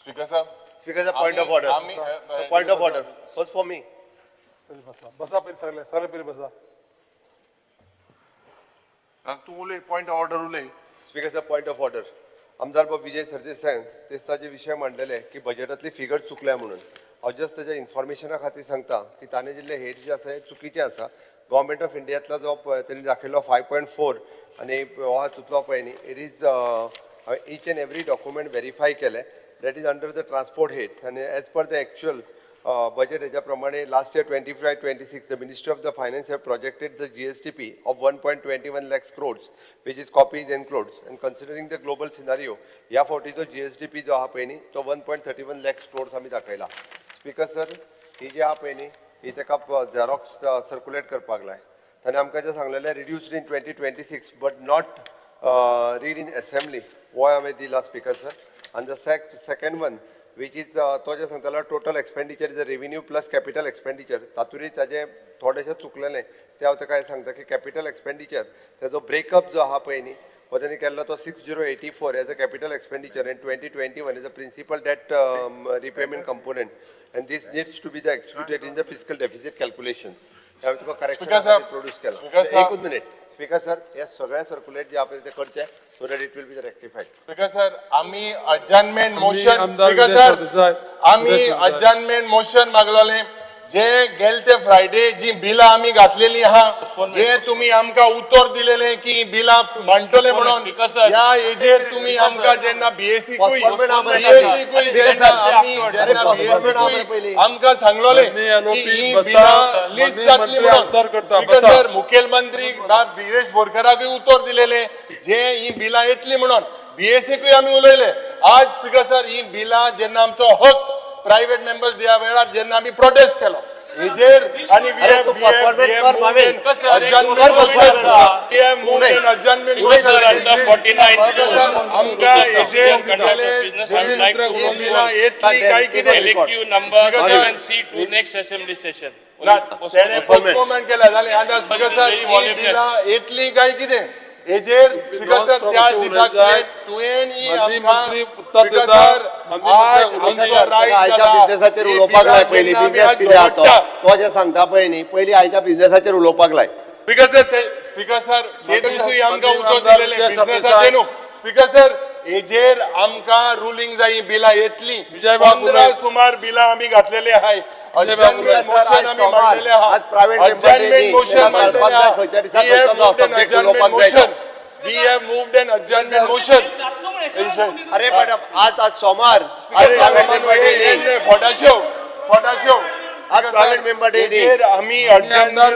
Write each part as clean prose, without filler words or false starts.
Speaker sir. Speaker sir, point of order. Point of order. First for me. बसा पहिले सगळे पहिले बसा. तू उलय पॉइंट ऑर्डर उलय. Speaker sir, point of order. आमदार बाब विजय सरदेसाय ते ताजे विषय मांडलेले की बजेटातली फिगर चुकल्या म्हणून. हांव जस्ट ताच्या इन्फॉर्मेशना खातीर सांगता की ताणे जिल्ले हेड जे आसा चुकीचे आसा. गव्हर्मेंट ऑफ इंडियातला जो त्यांनी दाखयलो 5.4 आणि हो हातूंतलो पळय न्ही it is each and every document verify केले. That is under the transport head and as per the actual budget हेच्या प्रमाणे last year 25-26 the Ministry of the Finance have projected the GSTP of 1.21 lakhs crores which is copies and clothes and considering the global scenario या फावटीचो GSTP जो आहा पळय न्ही तो 1.31 lakhs crores आमी दाखयला. स्पीकर सर ही जी आहा पळय न्ही ही ताका झेरॉक्स सर्क्युलेट करपाक लाय. ताणें आमकां जें सांगलेलें reduced in 2026 but not read in assembly. Why am I the speaker, sir? And the second one, which is तो जे सांगतालो total expenditure is a revenue plus capital expenditure. तातुरी ताजे थोडेशे चुकलेले ते हांव ताका सांगता की capital expenditure तेजो ब्रेकअप जो आहा पळय न्ही हो ताणी केल्लो तो 6084 as a capital expenditure and 2021 is a principal debt repayment component and this needs to be the executed in the fiscal deficit calculations. हांवें तुका correction produce केला. एकूच मिनिट. Speaker sir, yes, सगळ्या सर्क्युलेट जे आपण ते करचे so that it will be rectified. Speaker sir, आम्ही adjournment motion. Speaker sir, आम्ही adjournment motion मागलेले जे गेलते फ्रायडे जी बिला आम्ही घातलेली आहा जे तुम्ही आमका उत्तर दिलेले की बिला मांडटले म्हणून या एजेर तुम्ही आमका जेन्ना बीएससी कुई आमका सांगलोले की ही बिला लिस्ट जातली म्हणून. स्पीकर सर, मुखेलमंत्री वीरेश बोरकराकूय उत्तर दिलेले जे ही बिला येतली म्हणून बीएससी कुई आम्ही उलयले. आज स्पीकर सर ही बिला जेन्ना आमचो हक प्रायव्हेट मेंबर्स दिया वेळार जेन्ना आम्ही प्रोटेस्ट केलो हेजेर आणि पोस्टपोनमेंट केला जाले आतां स्पीकर सर ही बिला येतली काय कितें हेजेर स्पीकर सर त्या दिसाक तुवें मंत्री उत्तर देता. आयच्या बिझनेसाचेर उलोवपाक लाय. पयली बिझनेस कितें आहा तो जे सांगता पळय न्ही पयली आयच्या बिझनेसाचेर उलोवपाक लाय. स्पीकर सर ते दिसूय आमकां उतर दिलेले बिझनेसाचेर न्हू. स्पीकर सर हेजेर आमकां रुलींग जाय बिलां येतली. 15 सुमार बिलां आमी घातलेले आहाय. adjournment motion आमी मांडलेले आहा. adjournment motion we have moved an adjournment motion. अरे मॅडम आज सोमवार आज प्रायव्हेट मेंबर डे आम्ही adjournment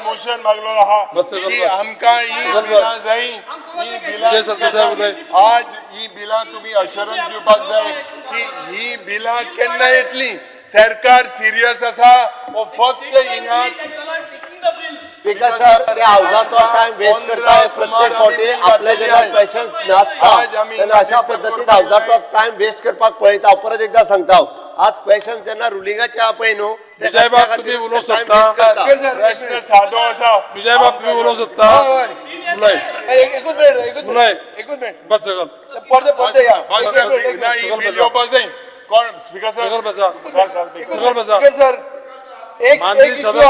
motion मागलो आहा की आमकां ही बिलां जाय ही बिलां आज ही बिलां तुम्ही अश्योरन्स दिवपाक जाय की ही बिलां केन्ना येतली. सरकार सिरियस आसा ओ फक्त हिंगा स्पीकर सर ते हाऊसाचो टाइम वेस्ट करताय प्रत्येक फावटी आपले जेन्ना पेशन्स नासता तेन्ना अशा पद्दतीन हाऊसाचो टाइम वेस्ट करपाक पळयता. हांव परत एकदा सांगता आज पेशन्स जेन्ना रुलिंगाचे आहा पळय न्हू विजय बाब तुम्ही उलोवंक शकता. प्रश्न सादो आसा. विजय बाब तुम्ही उलोवंक शकता. एकूच मिनिट बस सगळ पडते या कोण स्पीकर सर सगळ बसा सगळ बसा. स्पीकर सर एक माननीय issue सदस्य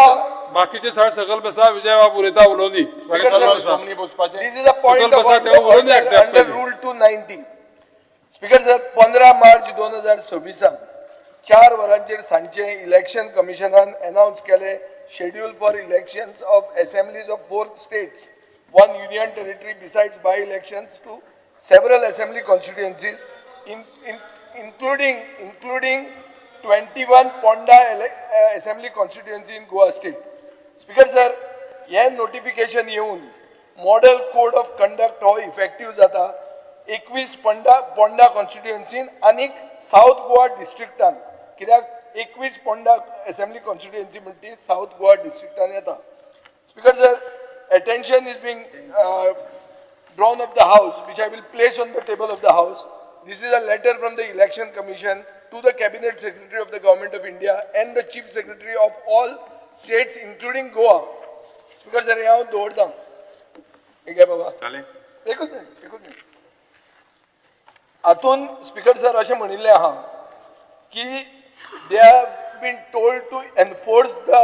बाकीचे सगळ बसा. विजय बाब उलयता उलोवनी सगळ बसा. This is a point सगळ of बसा तेव्हा उलोवनी order under rule 290. Speaker sir 15 March 2026 4 वरांचेर सांचे इलेक्शन कमिशनान अनाउन्स केले schedule for elections of assemblies of 4 states, 1 union territory besides by elections to several assembly constituencies including 21 Ponda assembly constituency in Goa state. Speaker sir, हे notification येऊन model code of conduct हो effective जाता 21 पोंडा कॉन्स्टिट्युएन्सीन आणि south Goa डिस्ट्रिक्टान. कित्याक 21 Ponda assembly constituency म्हणटी south Goa डिस्ट्रिक्टान येता. Speaker sir, attention is being drawn of the house which I will place on the table of the house. This is a letter from the election commission to the cabinet secretary of the government of India and the chief secretary of all states including Goa. Speaker sir, यहाँ दौड़ता हूँ. एक है बाबा. चालेल. एकूच minute. हातून speaker sir अशें म्हणिल्लें आहा की they have been told to enforce the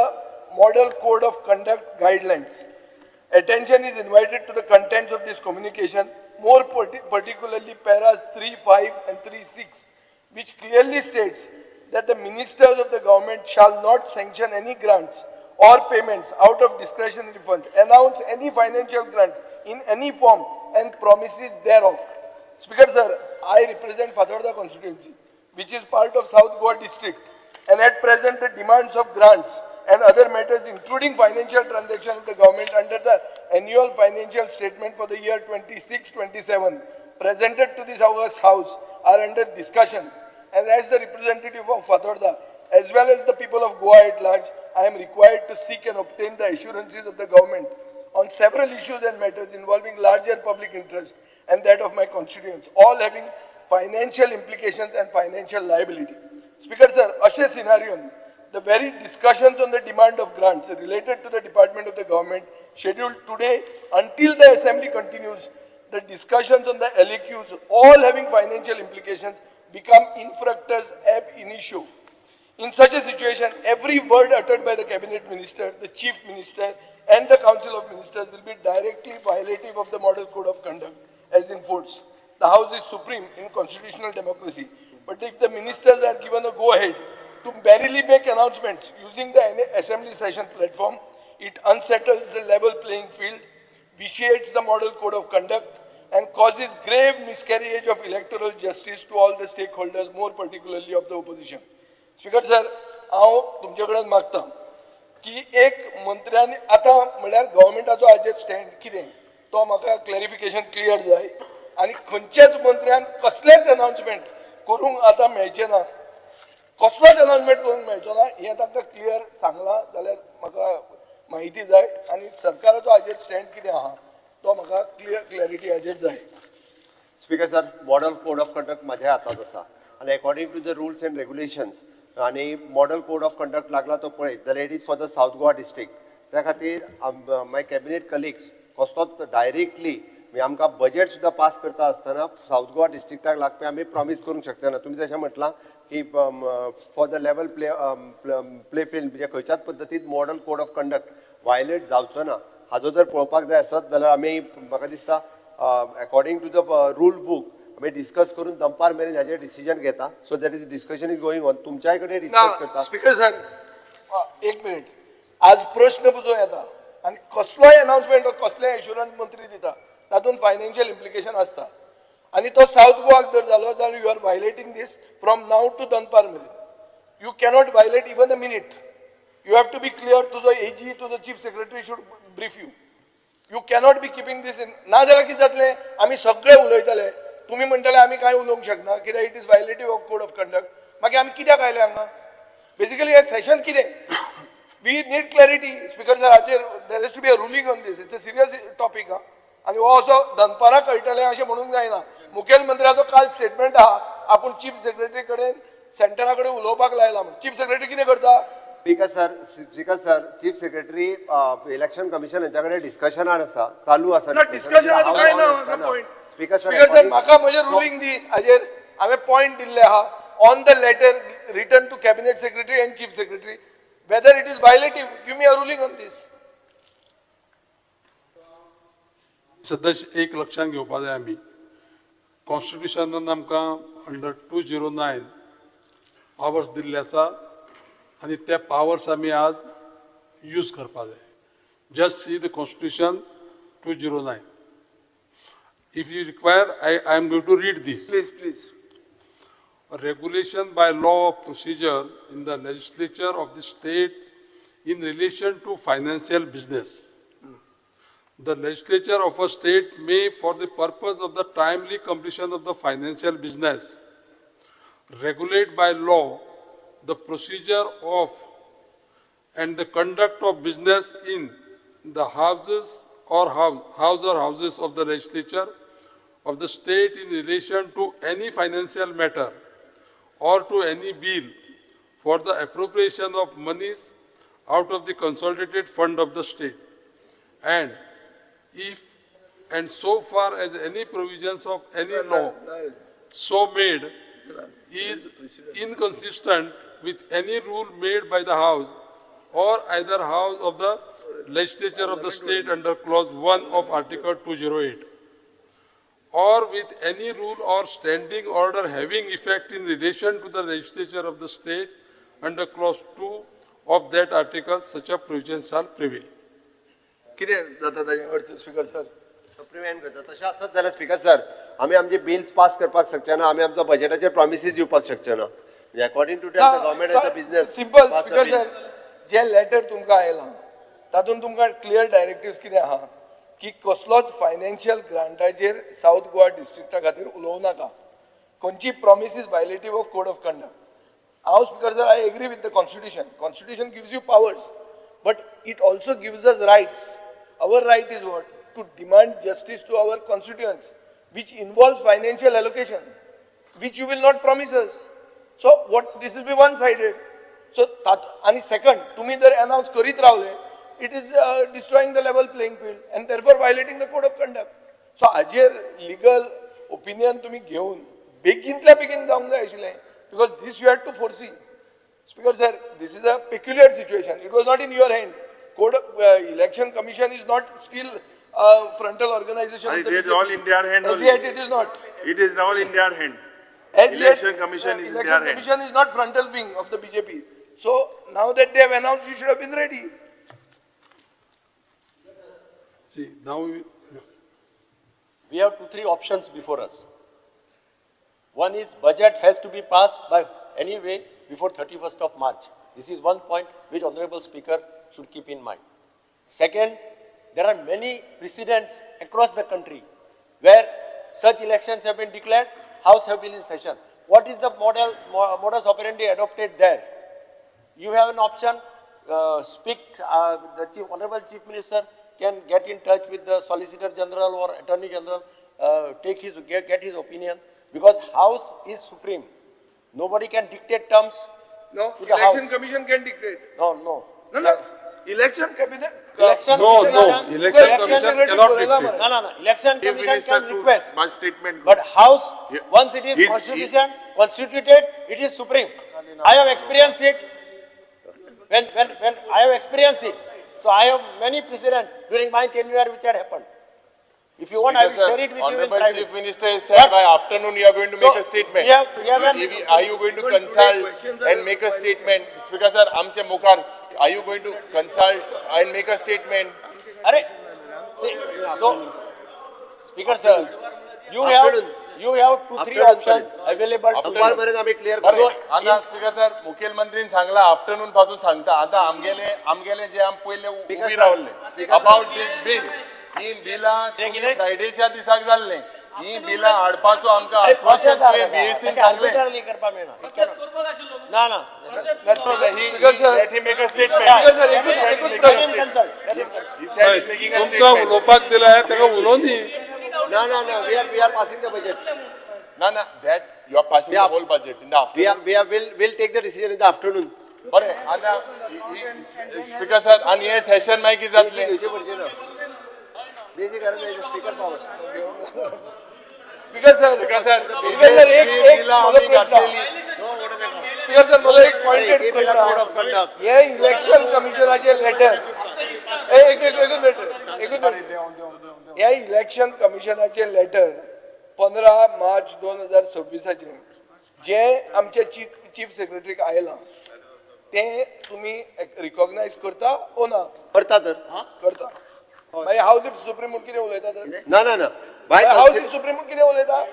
model code of conduct guidelines. Attention is invited to the contents of this communication, more particularly paras 3.5 and 3.6, which clearly states that the ministers of the government shall not sanction any grants or payments out of discretionary funds, announce any financial grants in any form and promises thereof. Speaker sir, I represent Fatorda constituency, which is part of South Goa district, and at present the demands of grants and other matters including financial transactions of the government under the annual financial statement for the year 26-27 presented to this August House are under discussion, and as the representative of Fatorda as well as the people of Goa at large, I am required to seek and obtain the assurances of the government on several issues and matters involving larger public interest and that of my constituents, all having financial implications and financial liability. Speaker sir, ashe scenario, the very discussions on the demand of grants related to the department of the government scheduled today until the assembly continues, the discussions on the LAQs, all having financial implications, become infructus ab initio. In such a situation, every word uttered by the cabinet minister, the chief minister and the council of ministers will be directly violative of the model code of conduct as enforced. The house is supreme in constitutional democracy, but if the ministers are given a go-ahead to merely make announcements using the assembly session platform, it unsettles the level playing field, vitiates the model code of conduct, and causes grave miscarriage of electoral justice to all the stakeholders, more particularly of the opposition. Speaker sir, हांव तुमचे कडेन मागता की एक मंत्र्यान आतां म्हळ्यार गव्हर्मेंटाचो हाजेर स्टँड कितें तो म्हाका क्लॅरिफिकेशन क्लियर जाय आनी खंयच्याच मंत्र्यान कसलेच अनाउन्समेंट करूंक आतां मेळचें ना, कसलोच अनाउन्समेंट करूंक मेळचो ना हें तांकां क्लियर सांगलां जाल्यार म्हाका म्हायती जाय आनी सरकाराचो हाजेर स्टँड कितें आहा तो म्हाका क्लॅरिटी हाजेर जाय. Speaker sir, model code of conduct माझ्या हातात आसा आणि according to the rules and regulations आणि मॉडल कोड ऑफ कंडक्ट लागला तो पळयत जाल्यार it is for the South Goa district. त्या खातीर माय कॅबिनेट कलिग्स कसलोच डायरेक्टली आमकां बजेट सुद्दां पास करता आसतना साऊथ गोवा डिस्ट्रिक्टाक लागपी आमी प्रॉमिस करूंक शकता ना. तुम्ही जशें म्हटलां की for the level play field म्हणजे खंयच्याच पद्दतीन model code of conduct violate जावचो ना हाजो जर पळोवपाक जाय आसत जाल्यार आमी म्हाका दिसता according to the rule book आम्ही डिस्कस करून दंपार मेरेन हाजेर डिसिजन घेता. So that is discussion is going on. तुमच्याय कडेन डिस्कस करता. स्पीकर सर, एक मिनिट, आज प्रश्न पुजो येता आनी कसलोय अनाउन्समेंट कसलेय एश्युरन्स मंत्री दिता तातूंत फायनान्शियल इम्प्लिकेशन आसता आनी तो साऊथ गोवाक जर जालो जाल्यार you are violating this from now to दनपार मेरेन. You cannot violate even a minute. You have to be clear. तुजो एजी तुजो chief secretary should brief you. You cannot be keeping this in. ना जाल्यार कितें जातलें आमी सगळे उलयतले, तुम्ही म्हणटले आमी कांय उलोवंक शकना कित्याक it is violative of code of conduct. मागीर आमी कित्याक आयले हांगा? बेसिकली हे सेशन कितें? We need clarity. Speaker sir, हाचेर there is to be a ruling on this. It's a serious topic हा आनी हो असो दनपारां कळटलें अशें म्हणूंक जायना. मुखेलमंत्र्याचो काल स्टेटमेंट आहा आपूण चीफ सेक्रेटरी कडेन सेंटरा कडेन उलोवपाक लायला म्हणून. चीफ सेक्रेटरी कितें करता? Speaker sir, chief secretary election commission हांच्या कडेन डिस्कशनान आसा, चालू आसा. डिस्कशनाचो कांय ना पॉयंट. स्पीकर स्पीकर सर, म्हाका म्हजें रुलींग दी. हाजेर हांवें पॉयंट दिल्ले आहा on the letter written to cabinet secretary and chief secretary whether it is violative. Give me a ruling on this. सध्या एक लक्षात घेवपाक जाय आमी कॉन्स्टिट्युशनान आमकां अंडर 209 पावर्स दिल्ले आसा आनी ते पावर्स आमी आज यूज करपाक जाय. Just see the constitution 209. If you require, I am going to read this. Please. A regulation by law of procedure in the legislature of the state in relation to financial business. The legislature of a state may, for the purpose of the timely completion of the financial business, regulate by law the procedure of and the conduct of business in the houses or houses of the legislature of the state in relation to any financial matter or to any bill for the appropriation of monies out of the consolidated fund of the state, and if and so far as any provisions of any law so made is inconsistent with any rule made by the House or either House of the Legislature of the state under Clause 1 of Article 208, or with any rule or standing order having effect in relation to the Legislature of the state under Clause 2 of that article, such a provision shall prevail. कितें जाता ताजें अर्थ speaker sir prevent करता तशें आसत जाल्यार speaker sir आमी आमचे बिल्स पास करपाक शकचे ना आमी आमचो बजेटाचेर प्रॉमिसीस दिवपाक शकचे ना म्हणजे according to the government as a business simple speaker sir जे लेटर तुमकां आयलां तातूंत तुमकां क्लियर डायरेक्टिव्स कितें आहा की कसलोच फायनान्शियल ग्रांटाचेर साऊथ गोवा डिस्ट्रिक्टा खातीर उलोवं नाका खंयची promises violative of code of conduct हांव speaker sir I agree with the constitution gives you powers but it also gives us rights our right is what to demand justice to our constituents which involves financial allocation which you will not promise us so what this will be one sided so that and second तुम्ही जर announce करीत रावले it is destroying the level playing field and therefore violating the code of conduct so हाजेर legal opinion तुम्ही घेऊन बेगिंतल्या बेगीन जावंक जाय आशिल्लें because this you had to foresee speaker sir this is a peculiar situation it was not in your hand Code Election Commission is not still frontal organization. It is all in their hand. As yet, it is not. It is all in their hand. As Election yet, Commission is in their Election hand. Commission is not frontal wing of the BJP. So now that they have announced, you should have been ready. See, now We have 2-3 options before us. One is budget has to be passed by any way before 31st of March. This is one point which Honorable Speaker should keep in mind. Second, there are many precedents across the country where such elections have been declared, House have been in session. What is the modus operandi adopted there? You have an option, the Honorable Chief Minister can get in touch with the Solicitor General or Attorney General, get his opinion, because House is supreme. Nobody can dictate terms. No, To the Election House. Commission can dictate. No. No. Election cabinet. Election No, Commission. Election Election Commission Secretary cannot बोलेला dictate. मरे. No. Election Chief Commission Minister can to request. my statement. But House, Yeah. once it is constituted, it is supreme. I have experienced it. When I have experienced it. So I have many precedents during my tenure which had happened. If you want, I will share it with you in Honorable private. Chief Minister has said by afternoon you are going to So, make a statement. we have an- Are you going to consult and make a statement? Speaker sir, आमचे मुखार, are you going to consult and make a statement? Arre, see, so, Speaker sir, you have 2-3 options available to अखबार you. मरेन आमी clear बरें, करू आता speaker sir मुखेलमंत्रीन सांगला afternoon पासून सांगता आता आमगेले जे आम पहिले उबी रावले अबाउट दिस बिल ही बिला फ्रायडेच्या दिसाक जाल्ले ही बिला हाडपाचो आमकां अरे, process आहे बीएससी तशें सांगले arbitrarily करपा मेळना. ना. That's So what he Speaker sir. let him make a statement. Speaker sir, He said एकूच he's Let making him a consult. statement. He said he's making a तुमकां statement. उलोवपाक दिलाय तेका उलोव न्ही. ना we are passing the budget No, that you are passing the Yeah. whole budget in the afternoon. we'll take the decision in the afternoon बरें, आता speaker sir आणि हे सेशन मागीर कितें जातलें? घेवचे पडचे ना बेजी गरज आहे speaker power Speaker sir. Speaker sir, Speaker sir, एक बिला माझा आम्ही प्रश्न. घातलेली. Speaker sir, मला एक पॉइंटेड केपीला कोड ऑफ कंडक्ट हे इलेक्शन कमिशनाचे लेटर एकूच मिनिट हे इलेक्शन कमिशनाचे लेटर 15 मार्च 2026 जे आमचे चीफ सेक्रेटरीक आयलां ते तुम्ही रिकॉग्नाइज करता ओ ना करता तर करता मागीर हाऊस इफ सुप्रीम कोर्ट कितें उलयता तर ना by house if supreme court कितें उलयता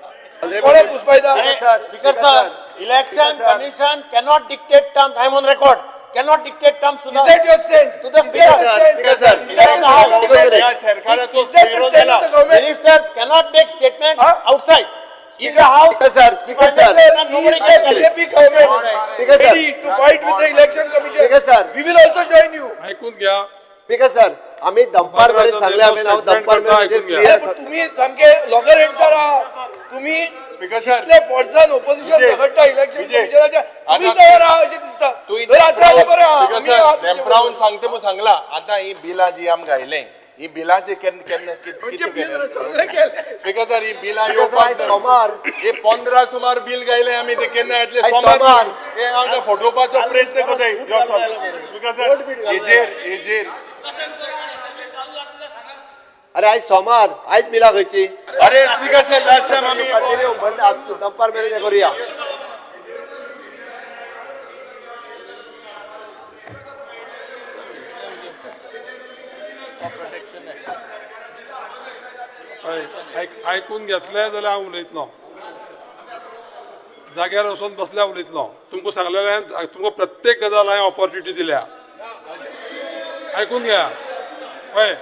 Honorable कोणाक घुसपायता Arre, Speaker sir, Election Commission cannot dictate terms. I am on record. Cannot dictate terms to Is that your stand? to the Is that Speaker. your stand? Speaker sir, Is that the House? या सरकाराचो Is that the विरोध stand केला. of the government? Ministers cannot make statement Huh? outside. In the House, Speaker sir, Speaker sir. and nobody Is can the tell it. BJP government Speaker sir. ready to fight with the election commission? Speaker sir. We will also join you. ऐकून घ्या. Speaker sir आम्ही दंपार मध्ये सांगले आम्ही नाव दंपार मध्ये अरे clear पण तुम्ही सामके लॉगर हेड्सार आहा तुम्ही Speaker sir. इतले फोर्सान ओपोजिशन विजय, झगडटा इलेक्शन विजय. कमिशनाच्या तुम्ही आता- तयार आहा अशें दिसता तू जर असं आलं बरं आहा. स्पीकर आम्ही आहात सर, तुमचे देमप्रावन सांगते मग सांगला आता ही बिला जी आम घायले ही बिलाचे किती बिकॉज सर ही बिलां Because येवपाक आयज सोमार हे 15 सुमार बिल गायले आमी ते केन्ना येतले आयज सोमार सोमार. हे हांव फोटोवपाचो प्रयत्न करताय बिकॉज सर हेजेर अरे आयज सोमार आयज मिला खंयची अरे स्पीकर सर लास्ट टाइम आमी दनपार मेरेन हें करुया आयकून घेतले जाल्यार हांव उलयतलो जाग्यार वचून बसल्यार उलयतलो तुमकां सांगलेलें तुमकां प्रत्येक गजाल हांवें ऑपॉर्च्युनिटी दिल्या आयकून घ्या हय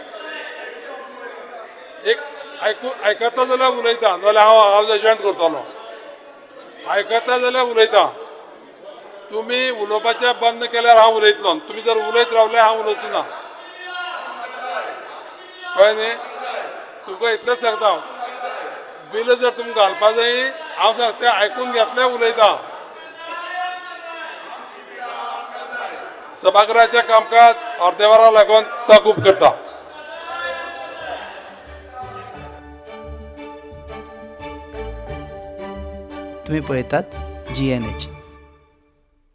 एक आयकता जाल्यार उलयता नाल्यार हांव जजमेंट करतलो आयकता जाल्यार उलयता तुमी उलोवपाचें बंद केल्यार हांव उलयतलो तुमी जर उलयत रावले हांव उलोवचो ना कळ्ळें न्ही तुमकां इतलेंच सांगता बिल जर तुमकां घालपा जाय हांव सांगता आयकून घेतलें उलयता सभागृहाचें कामकाज अर्दे वरा लागून तहकूब करता तुम्ही पळयतात GNH.